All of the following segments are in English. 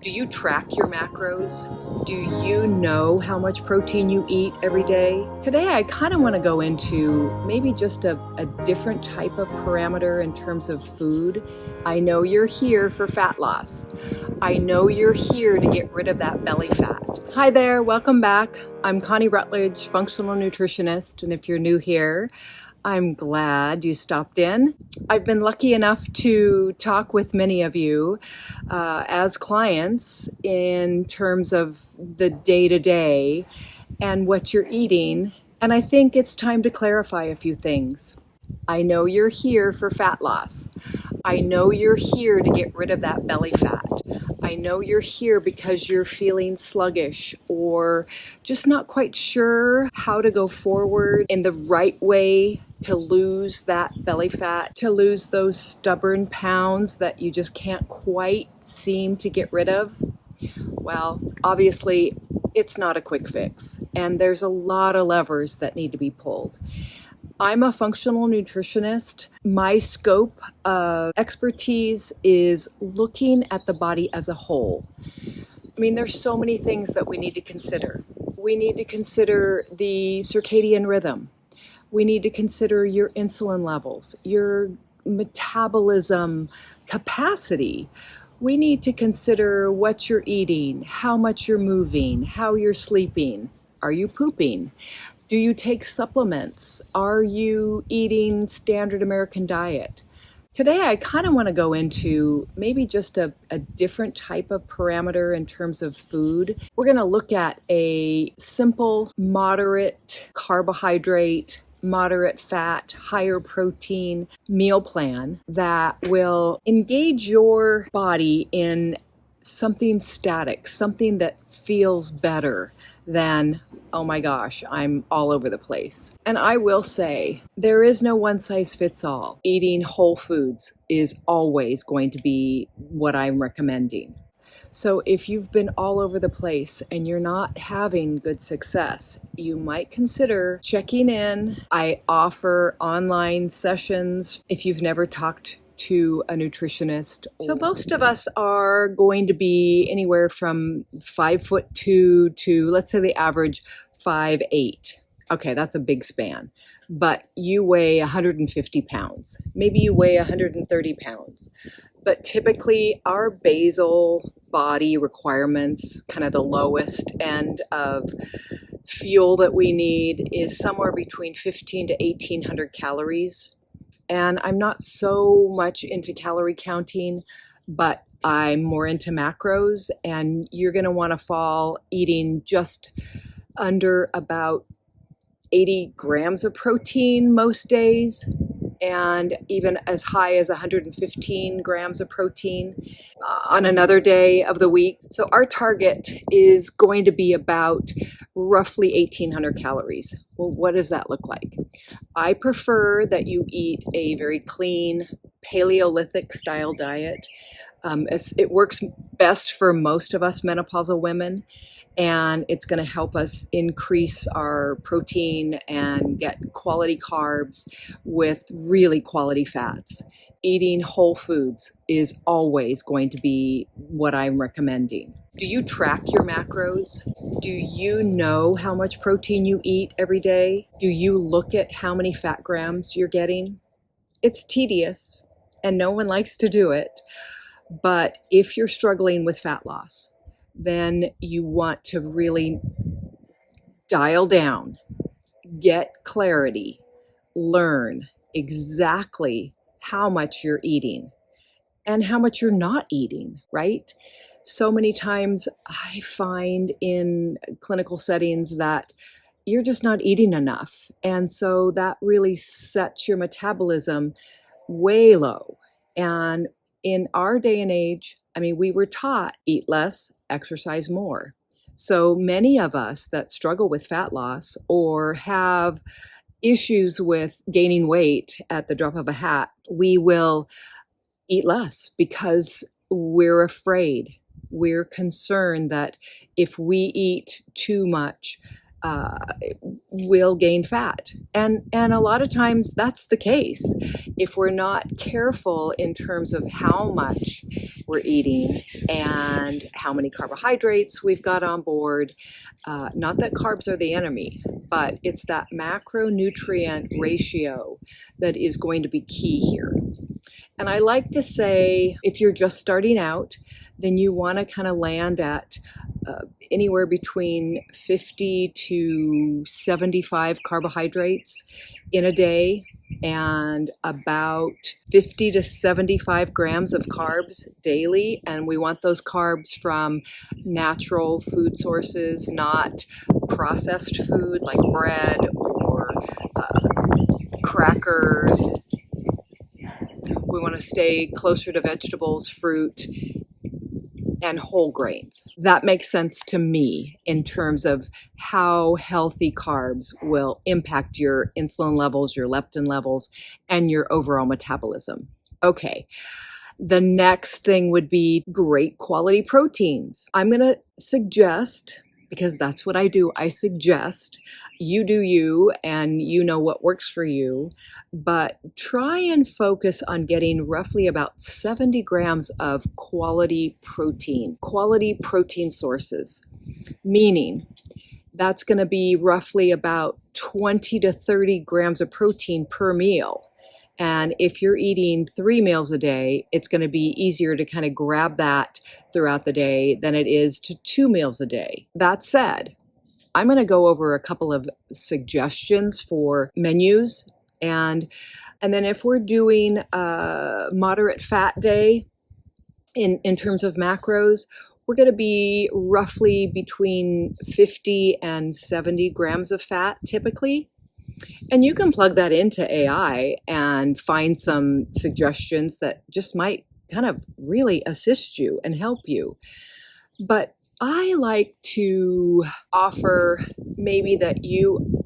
Do you track your macros? Do you know how much protein you eat every day? Today, I kind of want to go into maybe just a different type of parameter in terms of food. I know you're here for fat loss. I know you're here to get rid of that belly fat. Hi there, welcome back. I'm Connie Rutledge, Functional Nutritionist, and if you're new here, I'm glad you stopped in. I've been lucky enough to talk with many of you as clients in terms of the day-to-day and what you're eating, and I think it's time to clarify a few things. I know you're here for fat loss. I know you're here to get rid of that belly fat. I know you're here because you're feeling sluggish or just not quite sure how to go forward in the right way to lose that belly fat, to lose those stubborn pounds that you just can't quite seem to get rid of. Well, obviously, it's not a quick fix, and there's a lot of levers that need to be pulled. I'm a functional nutritionist. My scope of expertise is looking at the body as a whole. I mean, there's so many things that we need to consider. We need to consider the circadian rhythm. We need to consider your insulin levels, your metabolism capacity. We need to consider what you're eating, how much you're moving, how you're sleeping. Are you pooping? Do you take supplements? Are you eating standard American diet? Today, I kind of want to go into maybe just a different type of parameter in terms of food. We're going to look at a simple, moderate carbohydrate, moderate fat, higher protein meal plan that will engage your body in something static, something that feels better than, oh my gosh, I'm all over the place. And I will say, there is no one size fits all. Eating whole foods is always going to be what I'm recommending. So if you've been all over the place and you're not having good success, you might consider checking in. I offer online sessions if you've never talked to a nutritionist. So most of us are going to be anywhere from 5'2" to, let's say, the average 5'8". Okay, that's a big span. But you weigh 150 pounds. Maybe you weigh 130 pounds. But typically our basal body requirements, kind of the lowest end of fuel that we need, is somewhere between 15 to 1800 calories. And I'm not so much into calorie counting, but I'm more into macros, and you're going to want to fall eating just under about 80 grams of protein most days, and even as high as 115 grams of protein on another day of the week. So our target is going to be about roughly 1800 calories. Well, what does that look like? I prefer that you eat a very clean Paleolithic style diet. It works best for most of us menopausal women, and it's going to help us increase our protein and get quality carbs with really quality fats. Eating whole foods is always going to be what I'm recommending. Do you track your macros? Do you know how much protein you eat every day? Do you look at how many fat grams you're getting? It's tedious, and no one likes to do it. But if you're struggling with fat loss, then you want to really dial down, get clarity, learn exactly how much you're eating and how much you're not eating, right? So many times I find in clinical settings that you're just not eating enough. And so that really sets your metabolism way low. And in our day and age, I mean, we were taught eat less, exercise more. So many of us that struggle with fat loss or have issues with gaining weight at the drop of a hat, we will eat less because we're afraid. We're concerned that if we eat too much, uh, will gain fat. And a lot of times that's the case. If we're not careful in terms of how much we're eating and how many carbohydrates we've got on board, not that carbs are the enemy, but it's that macronutrient ratio that is going to be key here. And I like to say, if you're just starting out, then you want to kind of land at anywhere between 50 to 75 carbohydrates in a day and about 50 to 75 grams of carbs daily. And we want those carbs from natural food sources, not processed food like bread or crackers. We want to stay closer to vegetables, fruit, and whole grains. That makes sense to me in terms of how healthy carbs will impact your insulin levels, your leptin levels, and your overall metabolism. Okay. The next thing would be great quality proteins. I'm going to suggest, because that's what I do, I suggest you do you and you know what works for you, but try and focus on getting roughly about 70 grams of quality protein sources, meaning that's going to be roughly about 20 to 30 grams of protein per meal. And if you're eating 3 meals a day, it's going to be easier to kind of grab that throughout the day than it is to 2 meals a day. That said, I'm going to go over a couple of suggestions for menus. And then if we're doing a moderate fat day in terms of macros, we're going to be roughly between 50 and 70 grams of fat typically. And you can plug that into AI and find some suggestions that just might kind of really assist you and help you. But I like to offer maybe that you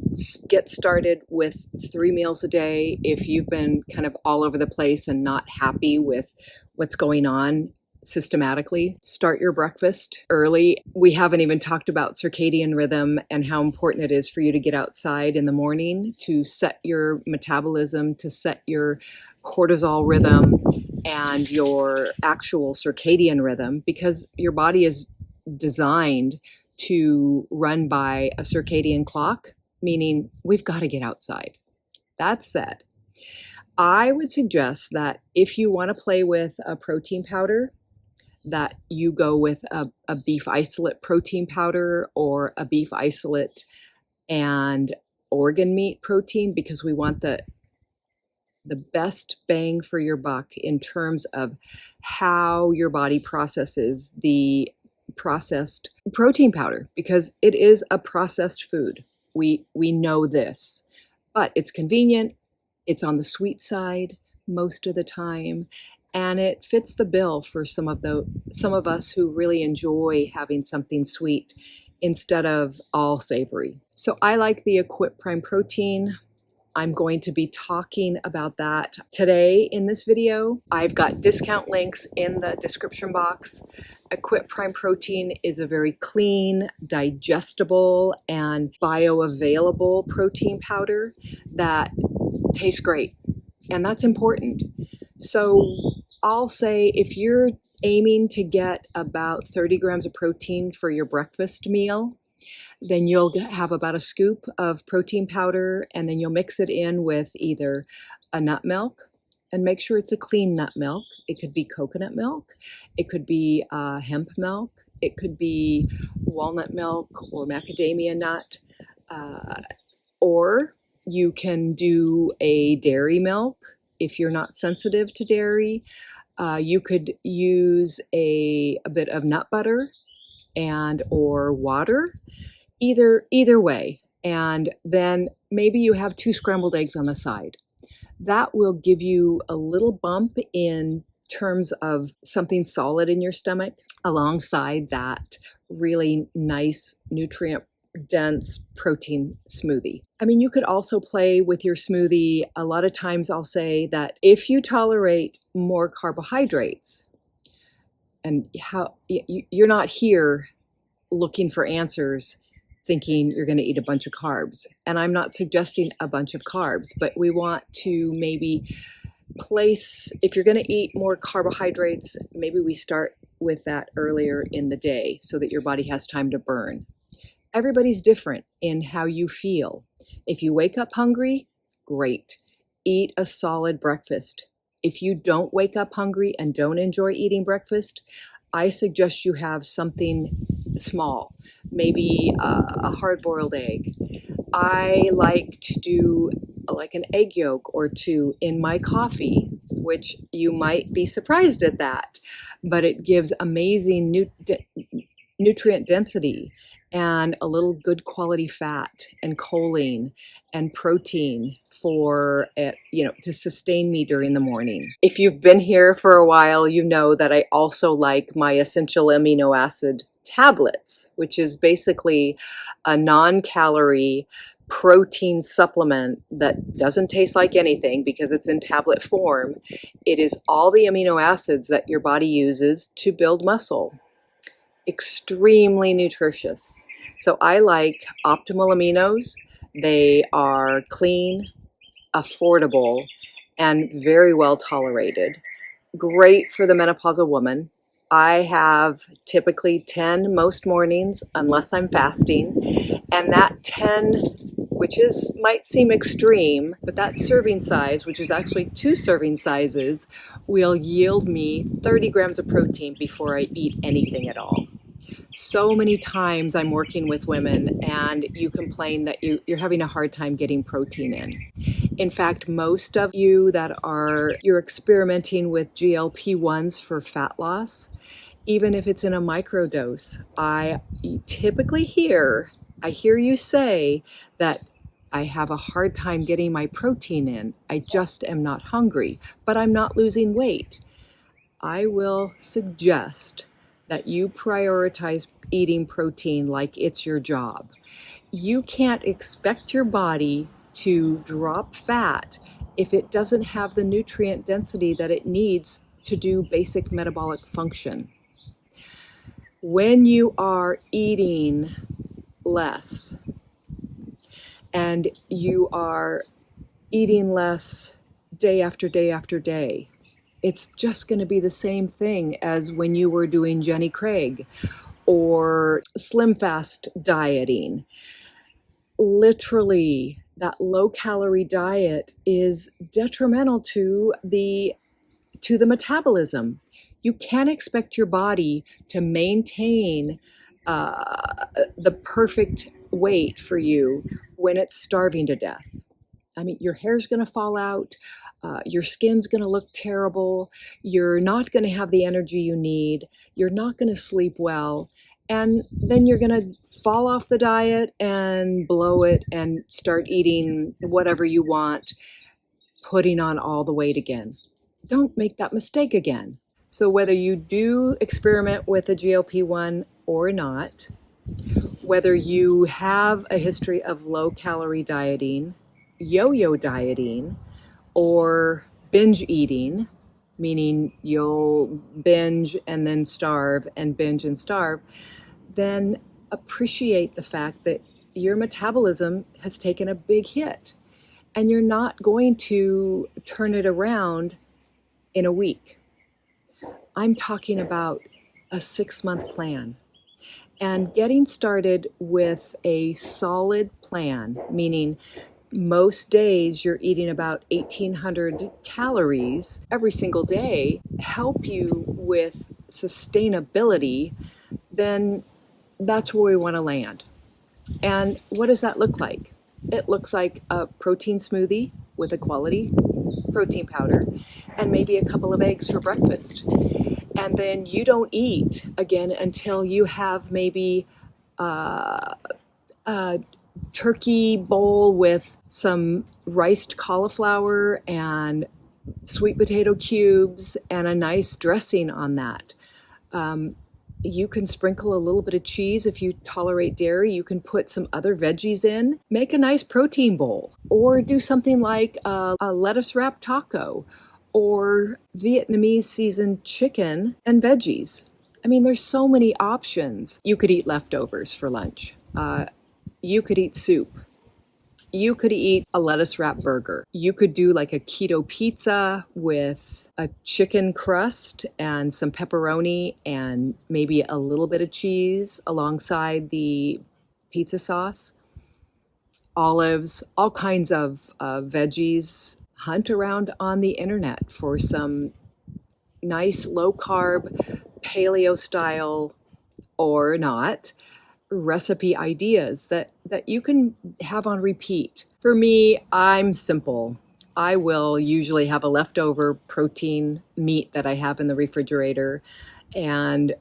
get started with 3 meals a day if you've been kind of all over the place and not happy with what's going on systematically. Start your breakfast early. We haven't even talked about circadian rhythm and how important it is for you to get outside in the morning to set your metabolism, to set your cortisol rhythm and your actual circadian rhythm, because your body is designed to run by a circadian clock, meaning we've got to get outside. That said, I would suggest that if you want to play with a protein powder, that you go with a beef isolate protein powder or a beef isolate and organ meat protein, because we want the best bang for your buck in terms of how your body processes the processed protein powder, because it is a processed food. We know this, but it's convenient. It's on the sweet side most of the time. And it fits the bill for some of us who really enjoy having something sweet instead of all savory. So I like the Equip Prime Protein. I'm going to be talking about that today in this video. I've got discount links in the description box. Equip Prime Protein is a very clean, digestible, and bioavailable protein powder that tastes great. And that's important. So I'll say if you're aiming to get about 30 grams of protein for your breakfast meal, then you'll have about a scoop of protein powder, and then you'll mix it in with either a nut milk, and make sure it's a clean nut milk. It could be coconut milk, it could be hemp milk, it could be walnut milk or macadamia nut, or you can do a dairy milk. If you're not sensitive to dairy, you could use a bit of nut butter and or water, either way. And then maybe you have 2 scrambled eggs on the side. That will give you a little bump in terms of something solid in your stomach alongside that really nice nutrient dense protein smoothie. I mean, you could also play with your smoothie. A lot of times I'll say that if you tolerate more carbohydrates, and how you're not here looking for answers, thinking you're going to eat a bunch of carbs. And I'm not suggesting a bunch of carbs, but we want to maybe place, if you're going to eat more carbohydrates, maybe we start with that earlier in the day so that your body has time to burn. Everybody's different in how you feel. If you wake up hungry, great. Eat a solid breakfast. If you don't wake up hungry and don't enjoy eating breakfast, I suggest you have something small, maybe a hard-boiled egg. I like to do like an egg yolk or two in my coffee, which you might be surprised at that, but it gives amazing nutrient density and a little good quality fat and choline and protein for it, to sustain me during the morning. If you've been here for a while, you know that I also like my essential amino acid tablets, which is basically a non-calorie protein supplement that doesn't taste like anything because it's in tablet form. It is all the amino acids that your body uses to build muscle. Extremely nutritious. So I like Optimal Aminos. They are clean, affordable, and very well tolerated. Great for the menopausal woman. I have typically 10 most mornings unless I'm fasting, and that 10, which might seem extreme, but that serving size, which is actually 2 serving sizes, will yield me 30 grams of protein before I eat anything at all. So many times I'm working with women and you complain that you're having a hard time getting protein in. In fact, most of you that you're experimenting with GLP-1s for fat loss, even if it's in a microdose, I typically hear you say that I have a hard time getting my protein in. I just am not hungry, but I'm not losing weight. I will suggest that you prioritize eating protein like it's your job. You can't expect your body to drop fat if it doesn't have the nutrient density that it needs to do basic metabolic function. When you are eating less and you are eating less day after day after day, it's just going to be the same thing as when you were doing Jenny Craig or slim fast dieting. Literally, that low-calorie diet is detrimental to the metabolism. You can't expect your body to maintain the perfect weight for you when it's starving to death. I mean, your hair's going to fall out, your skin's going to look terrible, you're not going to have the energy you need, you're not going to sleep well, and then you're going to fall off the diet and blow it and start eating whatever you want, putting on all the weight again. Don't make that mistake again. So whether you do experiment with a GLP-1 or not, whether you have a history of low-calorie dieting, yo-yo dieting, or binge eating, meaning you'll binge and then starve and binge and starve, then appreciate the fact that your metabolism has taken a big hit and you're not going to turn it around in a week. I'm talking about a 6-month plan. And getting started with a solid plan, meaning most days you're eating about 1,800 calories every single day, help you with sustainability, then that's where we want to land. And what does that look like? It looks like a protein smoothie with a quality protein powder and maybe a couple of eggs for breakfast. And then you don't eat again until you have maybe a turkey bowl with some riced cauliflower and sweet potato cubes and a nice dressing on that. You can sprinkle a little bit of cheese if you tolerate dairy. You can put some other veggies in. Make a nice protein bowl. Or do something like a lettuce wrap taco or Vietnamese seasoned chicken and veggies. I mean, there's so many options. You could eat leftovers for lunch. You could eat soup. You could eat a lettuce wrap burger. You could do like a keto pizza with a chicken crust and some pepperoni and maybe a little bit of cheese alongside the pizza sauce, olives, all kinds of veggies. Hunt around on the internet for some nice low carb, paleo style or not recipe ideas that you can have on repeat. For me, I'm simple. I will usually have a leftover protein meat that I have in the refrigerator, and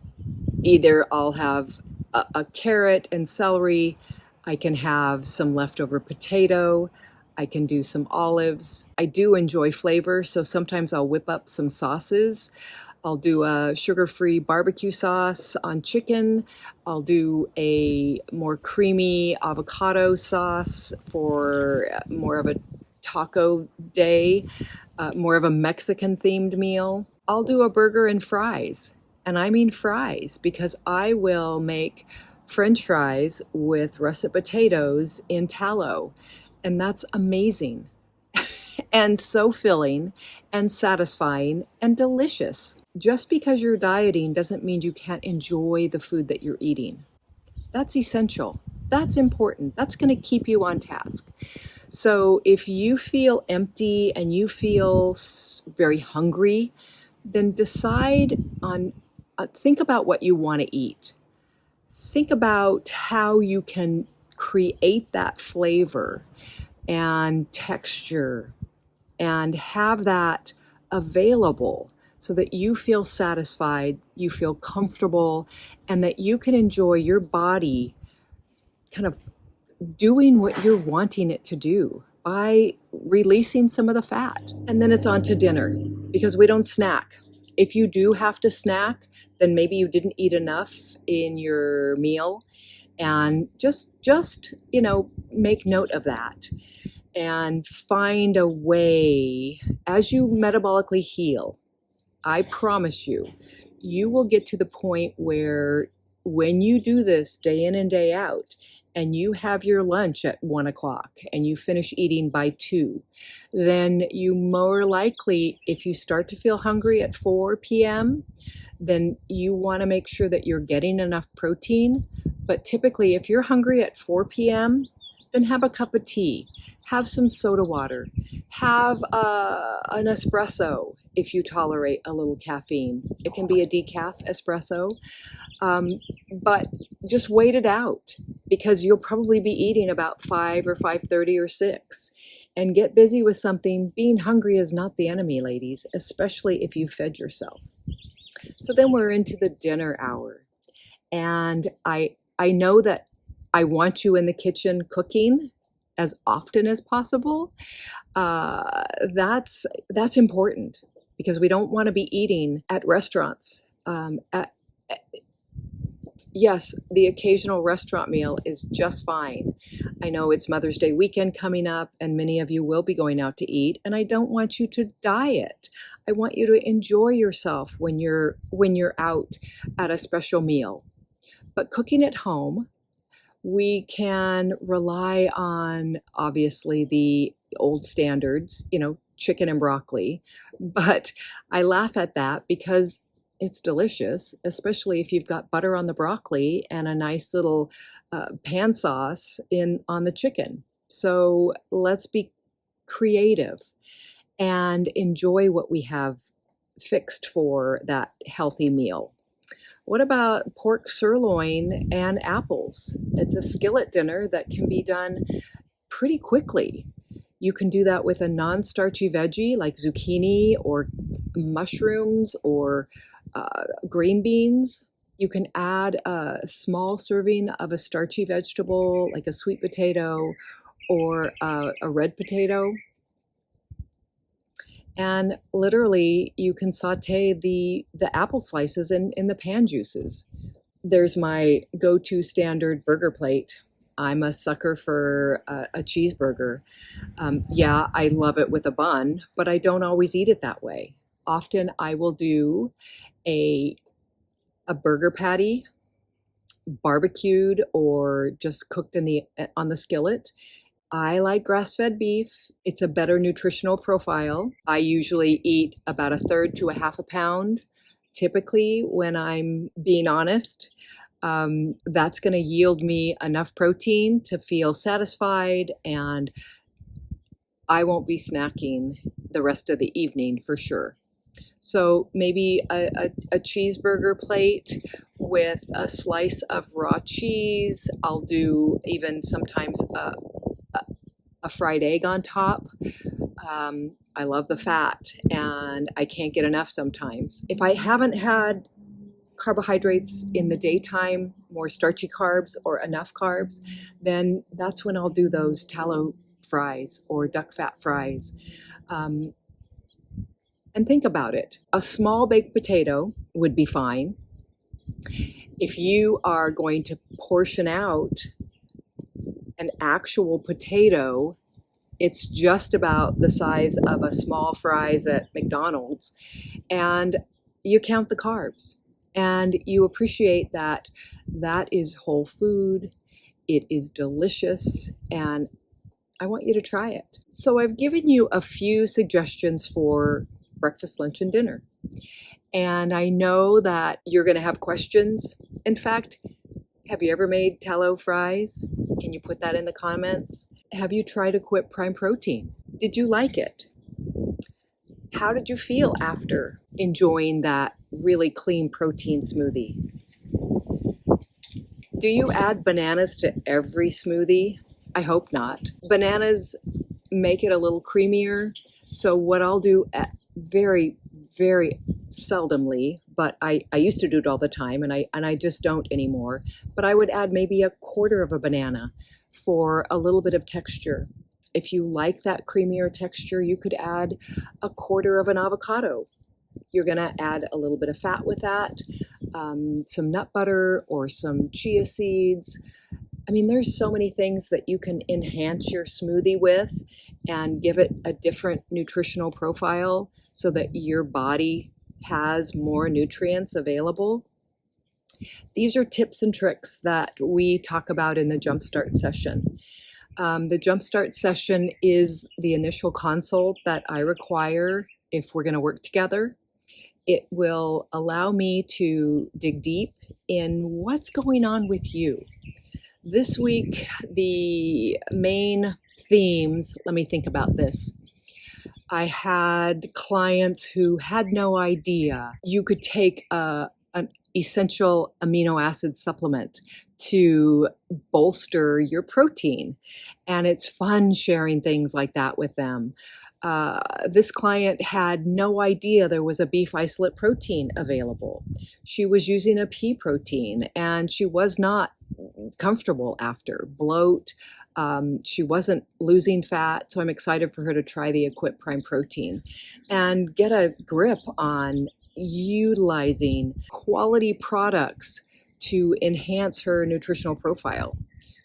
either I'll have a carrot and celery, I can have some leftover potato, I can do some olives. I do enjoy flavor, so sometimes I'll whip up some sauces. I'll do a sugar-free barbecue sauce on chicken. I'll do a more creamy avocado sauce for more of a taco day, more of a Mexican-themed meal. I'll do a burger and fries. And I mean fries, because I will make French fries with russet potatoes in tallow. And that's amazing and so filling and satisfying and delicious. Just because you're dieting doesn't mean you can't enjoy the food that you're eating. That's essential. That's important. That's going to keep you on task. So if you feel empty and you feel very hungry, then decide on, think about what you want to eat. Think about how you can create that flavor and texture and have that available so that you feel satisfied, you feel comfortable, and that you can enjoy your body kind of doing what you're wanting it to do by releasing some of the fat. And then it's on to dinner, because we don't snack. If you do have to snack, then maybe you didn't eat enough in your meal, and just make note of that and find a way. As you metabolically heal, I promise you, you will get to the point where when you do this day in and day out, and you have your lunch at 1 o'clock and you finish eating by 2, then you more likely, if you start to feel hungry at 4 p.m., then you want to make sure that you're getting enough protein. But typically, if you're hungry at 4 p.m., then have a cup of tea, have some soda water, have an espresso if you tolerate a little caffeine. It can be a decaf espresso, but just wait it out, because you'll probably be eating about 5 or 5:30 or 6. And get busy with something. Being hungry is not the enemy, ladies, especially if you fed yourself. So then we're into the dinner hour. And I know that I want you in the kitchen cooking as often as possible. That's important, because we don't want to be eating at restaurants. Yes, the occasional restaurant meal is just fine. I know it's Mother's Day weekend coming up, and many of you will be going out to eat, and I don't want you to diet. I want you to enjoy yourself when you're out at a special meal. But cooking at home, we can rely on, obviously, the old standards, chicken and broccoli. But I laugh at that because it's delicious, especially if you've got butter on the broccoli and a nice little pan sauce on the chicken. So let's be creative and enjoy what we have fixed for that healthy meal. What about pork sirloin and apples? It's a skillet dinner that can be done pretty quickly. You can do that with a non-starchy veggie like zucchini or mushrooms or green beans. You can add a small serving of a starchy vegetable like a sweet potato or a red potato. And literally, you can saute the apple slices in the pan juices. There's my go-to standard burger plate. I'm a sucker for a cheeseburger. Yeah, I love it with a bun, but I don't always eat it that way. Often I will do a burger patty barbecued or just cooked on the skillet. I like grass-fed beef. It's a better nutritional profile. I usually eat about a third to a half a pound, typically, when I'm being honest. That's going to yield me enough protein to feel satisfied, and I won't be snacking the rest of the evening for sure. So maybe a cheeseburger plate with a slice of raw cheese. I'll do even sometimes a fried egg on top. I love the fat, and I can't get enough sometimes. If I haven't had carbohydrates in the daytime, more starchy carbs or enough carbs, then that's when I'll do those tallow fries or duck fat fries. And think about it. A small baked potato would be fine. If you are going to portion out an actual potato, it's just about the size of a small fries at McDonald's, and you count the carbs and you appreciate that that is whole food, it is delicious, and I want you to try it. So I've given you a few suggestions for breakfast, lunch, and dinner. And I know that you're going to have questions. In fact, have you ever made tallow fries? Can you put that in the comments? Have you tried Equip Prime Protein? Did you like it? How did you feel after enjoying that really clean protein smoothie? Do you add bananas to every smoothie? I hope not. Bananas make it a little creamier. So what I'll do very, very seldomly, but I used to do it all the time, and I just don't anymore. But I would add maybe a quarter of a banana for a little bit of texture. If you like that creamier texture, you could add a quarter of an avocado. You're going to add a little bit of fat with that, some nut butter or some chia seeds. I mean, there's so many things that you can enhance your smoothie with and give it a different nutritional profile so that your body has more nutrients available. These are tips and tricks that we talk about in the Jumpstart Session. The Jumpstart Session is the initial consult that I require if we're going to work together. It will allow me to dig deep in what's going on with you. This week, the main themes, let me think about this. I had clients who had no idea you could take an essential amino acid supplement to bolster your protein. And it's fun sharing things like that with them. This client had no idea there was a beef isolate protein available. She was using a pea protein, and she was not comfortable after. Bloat. She wasn't losing fat, so I'm excited for her to try the Equip Prime Protein and get a grip on utilizing quality products to enhance her nutritional profile.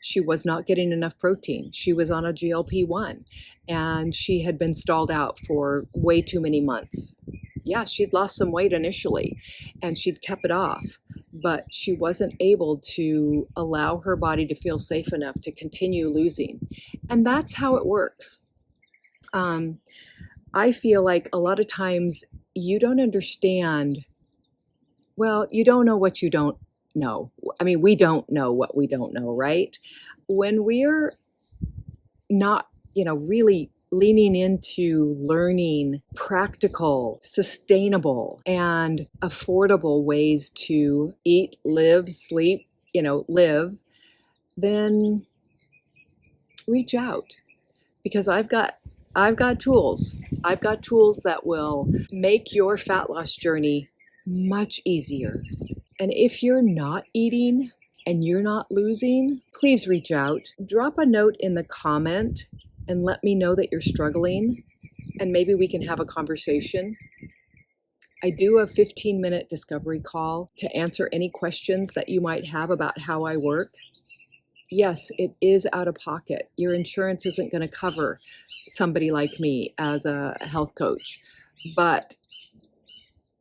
She was not getting enough protein. She was on a GLP-1, and she had been stalled out for way too many months. Yeah, she'd lost some weight initially, and she'd kept it off, but she wasn't able to allow her body to feel safe enough to continue losing. And that's how it works. I feel like a lot of times you don't understand, well, you don't know what you don't know. I mean, we don't know what we don't know, right? When we're not, really leaning into learning practical, sustainable, and affordable ways to eat, live, sleep, live, then reach out, because I've got tools. I've got tools that will make your fat loss journey much easier. And if you're not eating and you're not losing, please reach out. Drop a note in the comment and let me know that you're struggling, and maybe we can have a conversation. I do a 15-minute discovery call to answer any questions that you might have about how I work. Yes, it is out of pocket. Your insurance isn't going to cover somebody like me as a health coach. But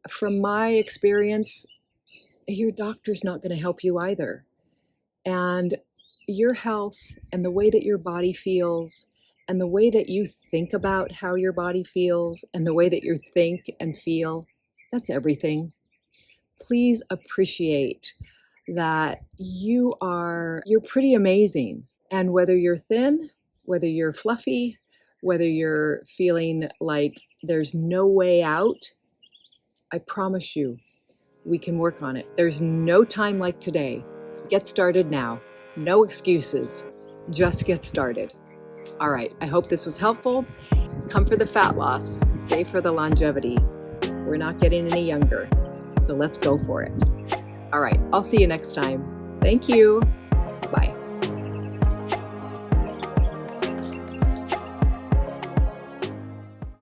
from my experience, your doctor's not going to help you either. And your health and the way that your body feels and the way that you think about how your body feels and the way that you think and feel, that's everything. Please appreciate that you're pretty amazing. And whether you're thin, whether you're fluffy, whether you're feeling like there's no way out, I promise you, we can work on it. There's no time like today. Get started now. No excuses. Just get started. All right, I hope this was helpful. Come for the fat loss, stay for the longevity. We're not getting any younger, so let's go for it. All right, I'll see you next time. Thank you.